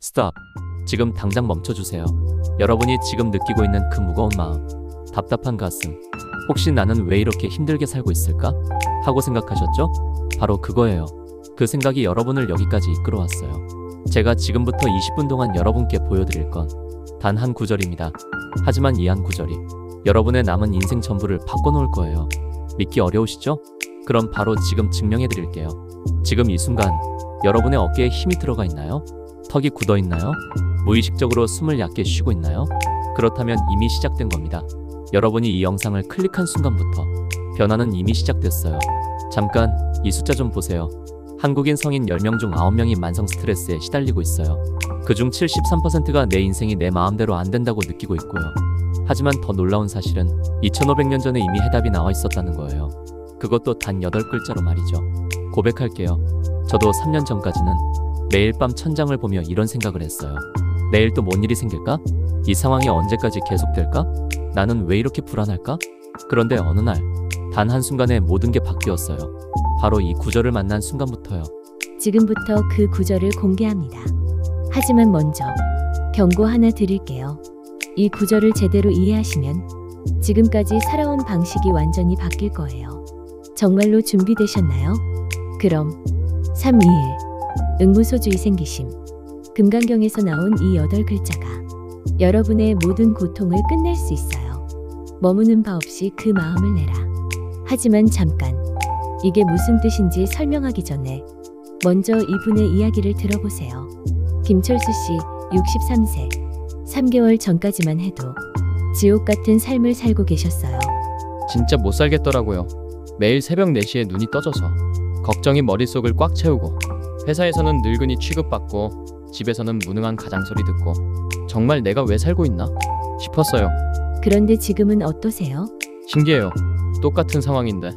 스탑. 지금 당장 멈춰주세요. 여러분이 지금 느끼고 있는 그 무거운 마음, 답답한 가슴, 혹시 나는 왜 이렇게 힘들게 살고 있을까? 하고 생각하셨죠? 바로 그거예요. 그 생각이 여러분을 여기까지 이끌어왔어요. 제가 지금부터 20분 동안 여러분께 보여드릴 건 단 한 구절입니다. 하지만 이 한 구절이 여러분의 남은 인생 전부를 바꿔놓을 거예요. 믿기 어려우시죠? 그럼 바로 지금 증명해드릴게요. 지금 이 순간 여러분의 어깨에 힘이 들어가 있나요? 턱이 굳어 있나요? 무의식적으로 숨을 얕게 쉬고 있나요? 그렇다면 이미 시작된 겁니다. 여러분이 이 영상을 클릭한 순간부터 변화는 이미 시작됐어요. 잠깐 이 숫자 좀 보세요. 한국인 성인 10명 중 9명이 만성 스트레스에 시달리고 있어요. 그중 73%가 내 인생이 내 마음대로 안 된다고 느끼고 있고요. 하지만 더 놀라운 사실은 2500년 전에 이미 해답이 나와 있었다는 거예요. 그것도 단 8글자로 말이죠. 고백할게요. 저도 3년 전까지는 매일 밤 천장을 보며 이런 생각을 했어요. 내일 또 뭔 일이 생길까? 이 상황이 언제까지 계속될까? 나는 왜 이렇게 불안할까? 그런데 어느 날 단 한순간에 모든 게 바뀌었어요. 바로 이 구절을 만난 순간부터요. 지금부터 그 구절을 공개합니다. 하지만 먼저 경고 하나 드릴게요. 이 구절을 제대로 이해하시면 지금까지 살아온 방식이 완전히 바뀔 거예요. 정말로 준비되셨나요? 그럼 3, 2, 1 응무소주의 생기심. 금강경에서 나온 이 8글자가 여러분의 모든 고통을 끝낼 수 있어요. 머무는 바 없이 그 마음을 내라. 하지만 잠깐, 이게 무슨 뜻인지 설명하기 전에 먼저 이분의 이야기를 들어보세요. 김철수 씨 63세. 3개월 전까지만 해도 지옥 같은 삶을 살고 계셨어요. 진짜 못 살겠더라고요. 매일 새벽 4시에 눈이 떠져서 걱정이 머릿속을 꽉 채우고, 회사에서는 늙은이 취급받고 집에서는 무능한 가장소리 듣고 정말 내가 왜 살고 있나 싶었어요. 그런데 지금은 어떠세요? 신기해요. 똑같은 상황인데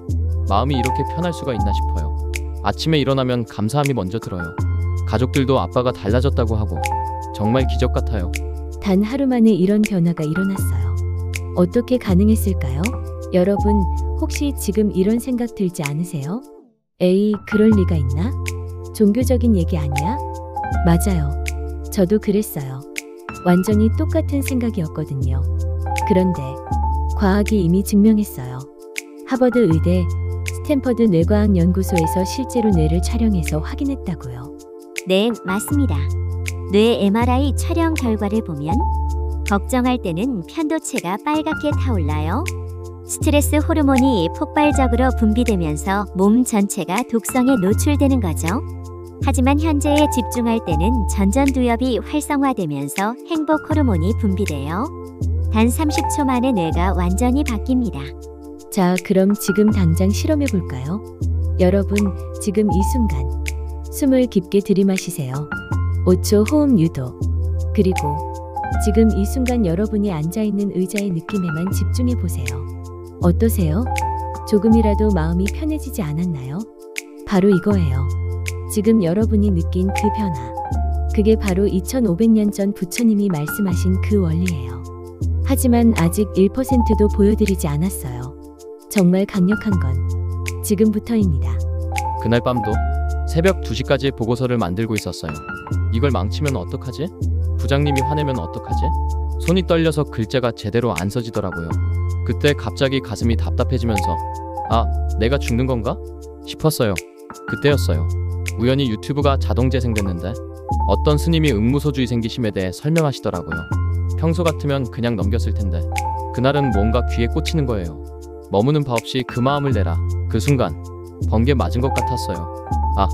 마음이 이렇게 편할 수가 있나 싶어요. 아침에 일어나면 감사함이 먼저 들어요. 가족들도 아빠가 달라졌다고 하고 정말 기적 같아요. 단 하루 만에 이런 변화가 일어났어요. 어떻게 가능했을까요? 여러분, 혹시 지금 이런 생각 들지 않으세요? 에이, 그럴 리가 있나? 종교적인 얘기 아니야? 맞아요. 저도 그랬어요. 완전히 똑같은 생각이었거든요. 그런데 과학이 이미 증명했어요. 하버드 의대, 스탠퍼드 뇌과학연구소에서 실제로 뇌를 촬영해서 확인했다고요. 네, 맞습니다. 뇌 MRI 촬영 결과를 보면 걱정할 때는 편도체가 빨갛게 타올라요. 스트레스 호르몬이 폭발적으로 분비되면서 몸 전체가 독성에 노출되는 거죠. 하지만 현재에 집중할 때는 전전두엽이 활성화되면서 행복 호르몬이 분비돼요. 단 30초 만에 뇌가 완전히 바뀝니다. 자, 그럼 지금 당장 실험해 볼까요? 여러분, 지금 이 순간 숨을 깊게 들이마시세요. 5초 호흡 유도. 그리고 지금 이 순간 여러분이 앉아있는 의자의 느낌에만 집중해 보세요. 어떠세요? 조금이라도 마음이 편해지지 않았나요? 바로 이거예요. 지금 여러분이 느낀 그 변화. 그게 바로 2500년 전 부처님이 말씀하신 그 원리예요. 하지만 아직 1%도 보여드리지 않았어요. 정말 강력한 건 지금부터입니다. 그날 밤도 새벽 2시까지 보고서를 만들고 있었어요. 이걸 망치면 어떡하지? 부장님이 화내면 어떡하지? 손이 떨려서 글자가 제대로 안 써지더라고요. 그때 갑자기 가슴이 답답해지면서 아, 내가 죽는 건가? 싶었어요. 그때였어요. 우연히 유튜브가 자동 재생됐는데 어떤 스님이 응무소주의 생기심에 대해 설명하시더라고요. 평소 같으면 그냥 넘겼을 텐데 그날은 뭔가 귀에 꽂히는 거예요. 머무는 바 없이 그 마음을 내라. 그 순간 번개 맞은 것 같았어요. 아,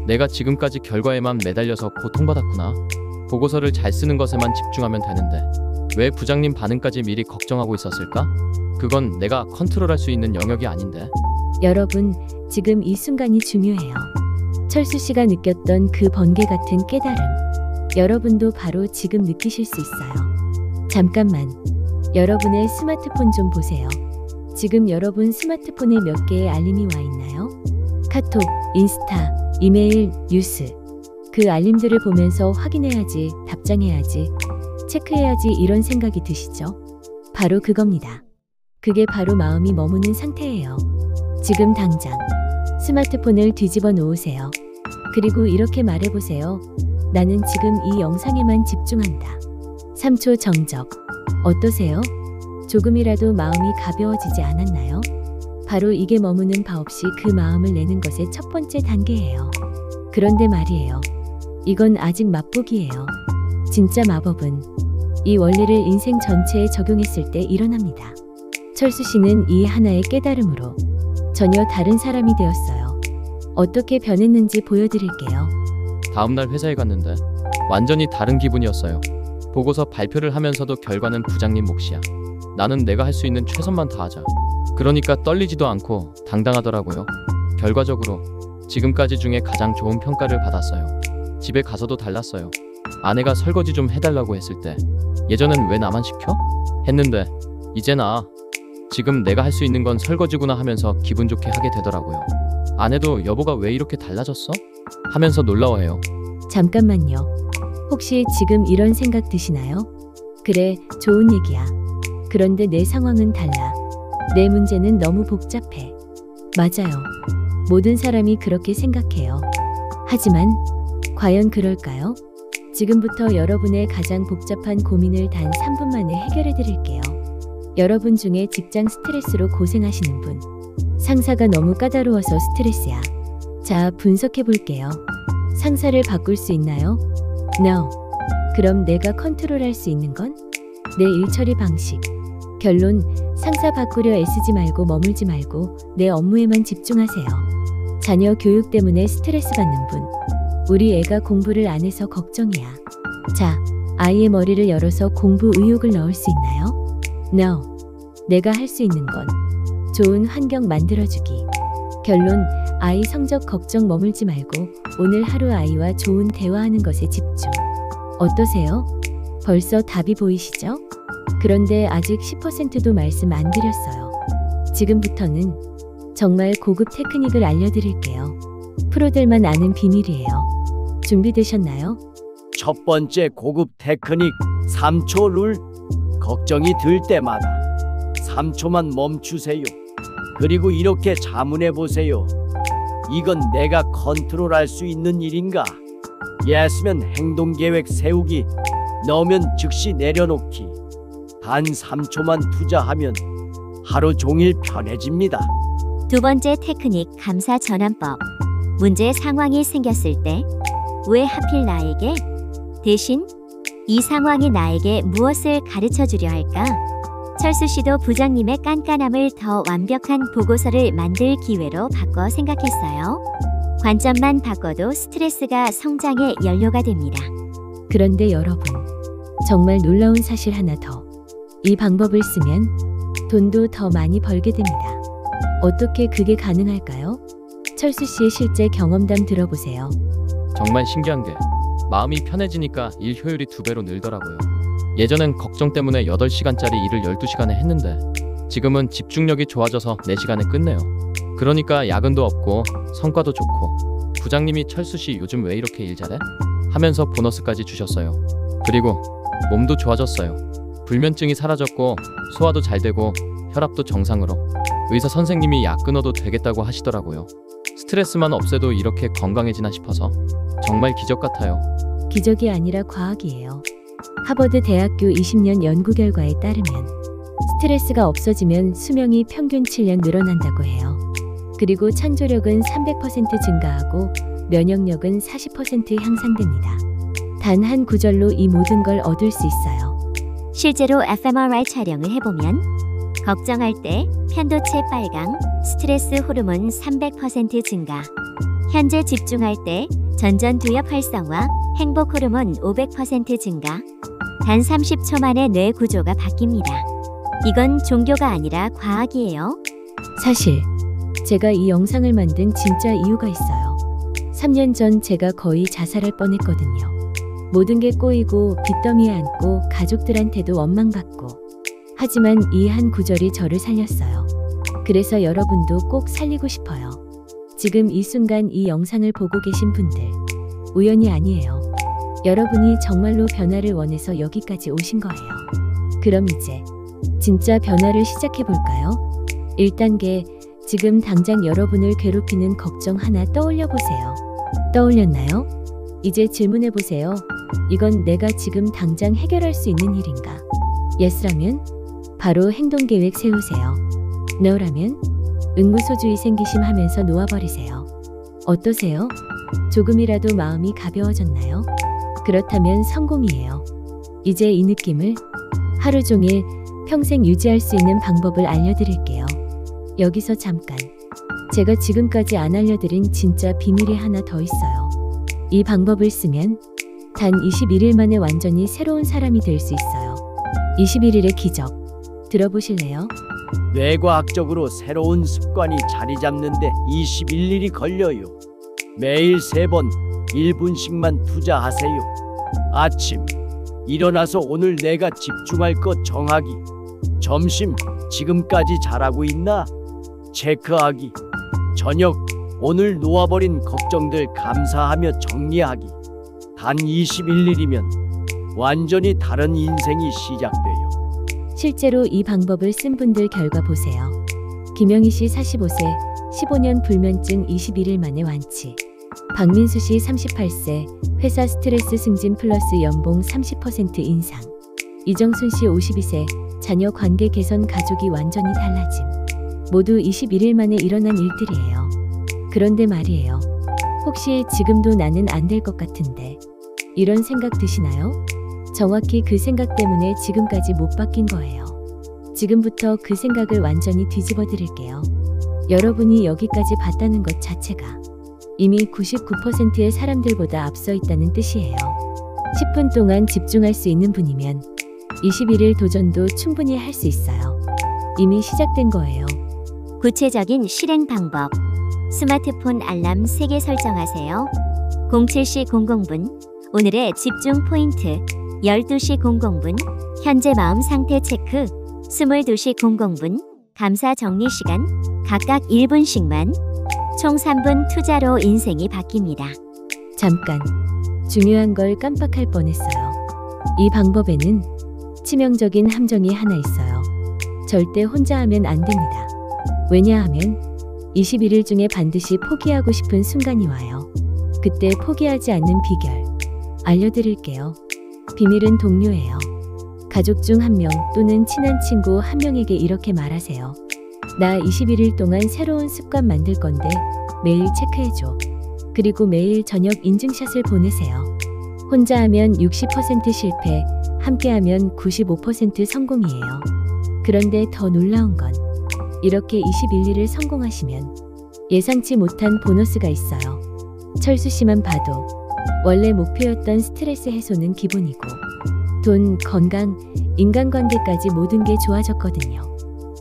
내가 지금까지 결과에만 매달려서 고통받았구나. 보고서를 잘 쓰는 것에만 집중하면 되는데 왜 부장님 반응까지 미리 걱정하고 있었을까? 그건 내가 컨트롤할 수 있는 영역이 아닌데. 여러분, 지금 이 순간이 중요해요. 철수 씨가 느꼈던 그 번개 같은 깨달음, 여러분도 바로 지금 느끼실 수 있어요. 잠깐만, 여러분의 스마트폰 좀 보세요. 지금 여러분 스마트폰에 몇 개의 알림이 와 있나요? 카톡, 인스타, 이메일, 뉴스. 그 알림들을 보면서 확인해야지, 답장해야지, 체크해야지 이런 생각이 드시죠? 바로 그겁니다. 그게 바로 마음이 머무는 상태예요. 지금 당장 스마트폰을 뒤집어 놓으세요. 그리고 이렇게 말해보세요. 나는 지금 이 영상에만 집중한다. 3초 정적. 어떠세요? 조금이라도 마음이 가벼워지지 않았나요? 바로 이게 머무는 바 없이 그 마음을 내는 것의 첫 번째 단계예요. 그런데 말이에요. 이건 아직 맛보기예요. 진짜 마법은 이 원리를 인생 전체에 적용했을 때 일어납니다. 철수 씨는 이 하나의 깨달음으로 전혀 다른 사람이 되었어요. 어떻게 변했는지 보여드릴게요. 다음날 회사에 갔는데 완전히 다른 기분이었어요. 보고서 발표를 하면서도 결과는 부장님 몫이야. 나는 내가 할 수 있는 최선만 다하자. 그러니까 떨리지도 않고 당당하더라고요. 결과적으로 지금까지 중에 가장 좋은 평가를 받았어요. 집에 가서도 달랐어요. 아내가 설거지 좀 해달라고 했을 때 예전엔 왜 나만 시켜? 했는데 이젠 지금 내가 할 수 있는 건 설거지구나 하면서 기분 좋게 하게 되더라고요. 아내도 여보가 왜 이렇게 달라졌어? 하면서 놀라워해요. 잠깐만요. 혹시 지금 이런 생각 드시나요? 그래, 좋은 얘기야. 그런데 내 상황은 달라. 내 문제는 너무 복잡해. 맞아요. 모든 사람이 그렇게 생각해요. 하지만 과연 그럴까요? 지금부터 여러분의 가장 복잡한 고민을 단 3분 만에 해결해 드릴게요. 여러분 중에 직장 스트레스로 고생하시는 분, 상사가 너무 까다로워서 스트레스야. 자, 분석해 볼게요. 상사를 바꿀 수 있나요? No. 그럼 내가 컨트롤할 수 있는 건? 내 일처리 방식. 결론, 상사 바꾸려 애쓰지 말고 머물지 말고 내 업무에만 집중하세요. 자녀 교육 때문에 스트레스 받는 분, 우리 애가 공부를 안 해서 걱정이야. 자, 아이의 머리를 열어서 공부 의욕을 넣을 수 있나요? No. 내가 할 수 있는 건 좋은 환경 만들어주기. 결론, 아이 성적 걱정 머물지 말고 오늘 하루 아이와 좋은 대화하는 것에 집중. 어떠세요? 벌써 답이 보이시죠? 그런데 아직 10%도 말씀 안 드렸어요. 지금부터는 정말 고급 테크닉을 알려드릴게요. 프로들만 아는 비밀이에요. 준비되셨나요? 첫 번째 고급 테크닉 3초 룰. 걱정이 들 때마다 3초만 멈추세요. 그리고 이렇게 자문해 보세요. 이건 내가 컨트롤할 수 있는 일인가? 예스면 행동 계획 세우기, 너면 즉시 내려놓기. 단 3초만 투자하면 하루 종일 편해집니다. 두 번째 테크닉 감사 전환법. 문제 상황이 생겼을 때 왜 하필 나에게? 대신 이 상황이 나에게 무엇을 가르쳐 주려 할까? 철수 씨도 부장님의 깐깐함을 더 완벽한 보고서를 만들 기회로 바꿔 생각했어요. 관점만 바꿔도 스트레스가 성장의 연료가 됩니다. 그런데 여러분, 정말 놀라운 사실 하나 더. 이 방법을 쓰면 돈도 더 많이 벌게 됩니다. 어떻게 그게 가능할까요? 철수 씨의 실제 경험담 들어보세요. 정말 신기한 게 마음이 편해지니까 일 효율이 2배로 늘더라고요. 예전엔 걱정 때문에 8시간짜리 일을 12시간에 했는데 지금은 집중력이 좋아져서 4시간에 끝내요. 그러니까 야근도 없고 성과도 좋고 부장님이 철수 씨 요즘 왜 이렇게 일 잘해? 하면서 보너스까지 주셨어요. 그리고 몸도 좋아졌어요. 불면증이 사라졌고 소화도 잘 되고 혈압도 정상으로. 의사 선생님이 약 끊어도 되겠다고 하시더라고요. 스트레스만 없애도 이렇게 건강해지나 싶어서 정말 기적 같아요. 기적이 아니라 과학이에요. 하버드 대학교 20년 연구 결과에 따르면 스트레스가 없어지면 수명이 평균 7년 늘어난다고 해요. 그리고 창조력은 300% 증가하고 면역력은 40% 향상됩니다. 단 한 구절로 이 모든 걸 얻을 수 있어요. 실제로 fMRI 촬영을 해보면 걱정할 때 편도체 빨강, 스트레스 호르몬 300% 증가, 현재 집중할 때 전전두엽 활성화, 행복 호르몬 500% 증가, 단 30초 만에 뇌 구조가 바뀝니다. 이건 종교가 아니라 과학이에요. 사실 제가 이 영상을 만든 진짜 이유가 있어요. 3년 전 제가 거의 자살할 뻔했거든요. 모든 게 꼬이고 빚더미에 앉고 가족들한테도 원망받고. 하지만 이 한 구절이 저를 살렸어요. 그래서 여러분도 꼭 살리고 싶어요. 지금 이 순간 이 영상을 보고 계신 분들, 우연이 아니에요. 여러분이 정말로 변화를 원해서 여기까지 오신 거예요. 그럼 이제 진짜 변화를 시작해 볼까요? 1단계, 지금 당장 여러분을 괴롭히는 걱정 하나 떠올려 보세요. 떠올렸나요? 이제 질문해 보세요. 이건 내가 지금 당장 해결할 수 있는 일인가? Yes라면 바로 행동 계획 세우세요. No라면 응무소주의 생기심 하면서 놓아버리세요. 어떠세요? 조금이라도 마음이 가벼워졌나요? 그렇다면 성공이에요. 이제 이 느낌을 하루 종일 평생 유지할 수 있는 방법을 알려드릴게요. 여기서 잠깐. 제가 지금까지 안 알려드린 진짜 비밀이 하나 더 있어요. 이 방법을 쓰면 단 21일 만에 완전히 새로운 사람이 될 수 있어요. 21일의 기적. 들어보실래요? 뇌과학적으로 새로운 습관이 자리 잡는데 21일이 걸려요. 매일 3번 1분씩만 투자하세요. 아침 일어나서 오늘 내가 집중할 것 정하기. 점심 지금까지 잘하고 있나? 체크하기. 저녁 오늘 놓아버린 걱정들 감사하며 정리하기. 단 21일이면 완전히 다른 인생이 시작돼요. 실제로 이 방법을 쓴 분들 결과 보세요. 김영희 씨 45세, 15년 불면증 21일 만에 완치. 박민수 씨 38세, 회사 스트레스 승진 플러스 연봉 30% 인상. 이정순 씨 52세, 자녀 관계 개선 가족이 완전히 달라짐. 모두 21일 만에 일어난 일들이에요. 그런데 말이에요. 혹시 지금도 나는 안 될 것 같은데 이런 생각 드시나요? 정확히 그 생각 때문에 지금까지 못 바뀐 거예요. 지금부터 그 생각을 완전히 뒤집어 드릴게요. 여러분이 여기까지 봤다는 것 자체가 이미 99%의 사람들보다 앞서 있다는 뜻이에요. 10분 동안 집중할 수 있는 분이면 21일 도전도 충분히 할 수 있어요. 이미 시작된 거예요. 구체적인 실행 방법. 스마트폰 알람 3개 설정하세요. 07시 00분 오늘의 집중 포인트, 12시 00분 현재 마음 상태 체크, 22시 00분 감사 정리 시간, 각각 1분씩만 총 3분 투자로 인생이 바뀝니다. 잠깐, 중요한 걸 깜빡할 뻔했어요. 이 방법에는 치명적인 함정이 하나 있어요. 절대 혼자 하면 안 됩니다. 왜냐하면 21일 중에 반드시 포기하고 싶은 순간이 와요. 그때 포기하지 않는 비결 알려드릴게요. 비밀은 동료예요. 가족 중 한 명 또는 친한 친구 한 명에게 이렇게 말하세요. 나 21일 동안 새로운 습관 만들 건데 매일 체크해줘. 그리고 매일 저녁 인증샷을 보내세요. 혼자 하면 60% 실패, 함께 하면 95% 성공이에요. 그런데 더 놀라운 건 이렇게 21일을 성공하시면 예상치 못한 보너스가 있어요. 철수 씨만 봐도 원래 목표였던 스트레스 해소는 기본이고 돈, 건강, 인간관계까지 모든 게 좋아졌거든요.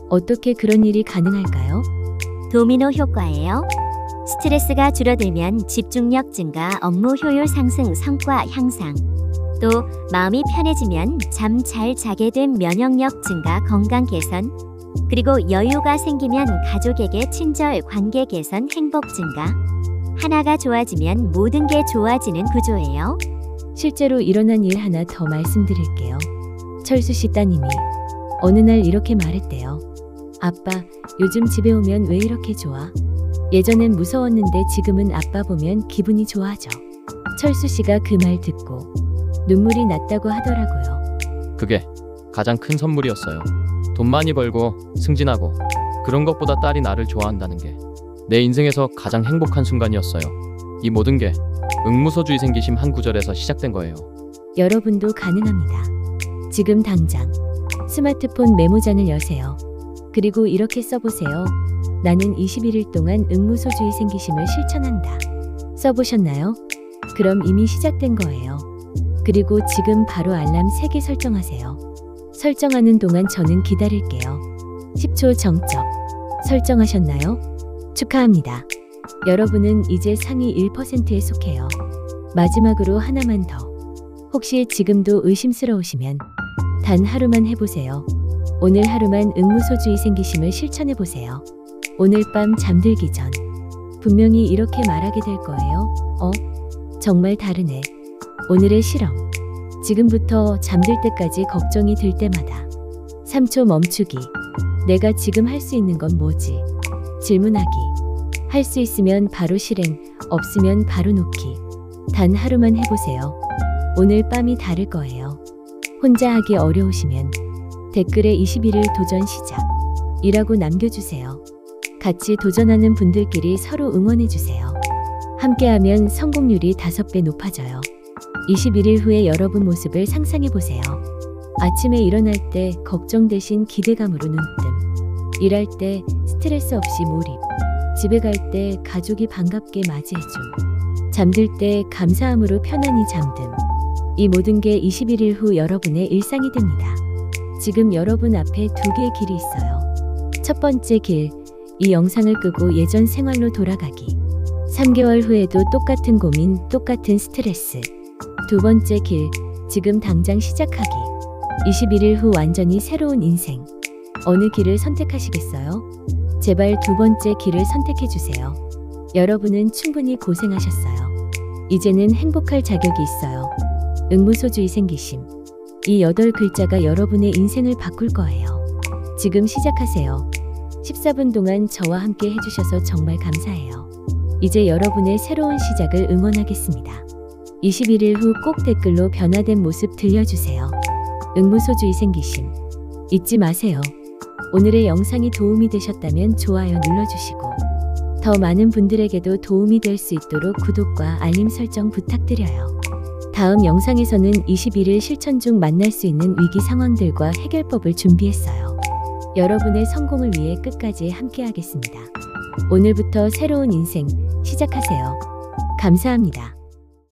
어떻게 그런 일이 가능할까요? 도미노 효과예요. 스트레스가 줄어들면 집중력 증가, 업무 효율 상승, 성과 향상. 또 마음이 편해지면 잠 잘 자게 된 면역력 증가, 건강 개선. 그리고 여유가 생기면 가족에게 친절, 관계 개선, 행복 증가. 하나가 좋아지면 모든 게 좋아지는 구조예요. 실제로 일어난 일 하나 더 말씀드릴게요. 철수 씨 따님이 어느 날 이렇게 말했대요. 아빠, 요즘 집에 오면 왜 이렇게 좋아? 예전엔 무서웠는데 지금은 아빠 보면 기분이 좋아져. 철수 씨가 그 말 듣고 눈물이 났다고 하더라고요. 그게 가장 큰 선물이었어요. 돈 많이 벌고 승진하고 그런 것보다 딸이 나를 좋아한다는 게 내 인생에서 가장 행복한 순간이었어요. 이 모든 게 응무소주의 생기심 한 구절에서 시작된 거예요. 여러분도 가능합니다. 지금 당장 스마트폰 메모장을 여세요. 그리고 이렇게 써보세요. 나는 21일 동안 응무소주의 생기심을 실천한다. 써보셨나요? 그럼 이미 시작된 거예요. 그리고 지금 바로 알람 3개 설정하세요. 설정하는 동안 저는 기다릴게요. 10초 정적. 설정하셨나요? 축하합니다. 여러분은 이제 상위 1%에 속해요. 마지막으로 하나만 더. 혹시 지금도 의심스러우시면 단 하루만 해보세요. 오늘 하루만 응무소주의 생기심을 실천해보세요. 오늘 밤 잠들기 전 분명히 이렇게 말하게 될 거예요. 정말 다르네. 오늘의 실험. 지금부터 잠들 때까지 걱정이 들 때마다 3초 멈추기. 내가 지금 할 수 있는 건 뭐지? 질문하기. 할 수 있으면 바로 실행, 없으면 바로 놓기. 단 하루만 해보세요. 오늘 밤이 다를 거예요. 혼자 하기 어려우시면 댓글에 21일 도전 시작이라고 남겨주세요. 같이 도전하는 분들끼리 서로 응원해주세요. 함께하면 성공률이 5배 높아져요. 21일 후에 여러분 모습을 상상해보세요. 아침에 일어날 때 걱정 대신 기대감으로 눈뜸. 일할 때 스트레스 없이 몰입. 집에 갈 때 가족이 반갑게 맞이해줌. 잠들 때 감사함으로 편안히 잠듦. 이 모든 게 21일 후 여러분의 일상이 됩니다. 지금 여러분 앞에 2개의 길이 있어요. 첫 번째 길, 이 영상을 끄고 예전 생활로 돌아가기. 3개월 후에도 똑같은 고민, 똑같은 스트레스. 두 번째 길, 지금 당장 시작하기. 21일 후 완전히 새로운 인생. 어느 길을 선택하시겠어요? 제발 두 번째 길을 선택해주세요. 여러분은 충분히 고생하셨어요. 이제는 행복할 자격이 있어요. 응무소주의 생기심. 이 8글자가 여러분의 인생을 바꿀 거예요. 지금 시작하세요. 14분 동안 저와 함께 해주셔서 정말 감사해요. 이제 여러분의 새로운 시작을 응원하겠습니다. 21일 후 꼭 댓글로 변화된 모습 들려주세요. 응무소주의 생기심. 잊지 마세요. 오늘의 영상이 도움이 되셨다면 좋아요 눌러주시고 더 많은 분들에게도 도움이 될 수 있도록 구독과 알림 설정 부탁드려요. 다음 영상에서는 21일 실천 중 만날 수 있는 위기 상황들과 해결법을 준비했어요. 여러분의 성공을 위해 끝까지 함께하겠습니다. 오늘부터 새로운 인생 시작하세요. 감사합니다.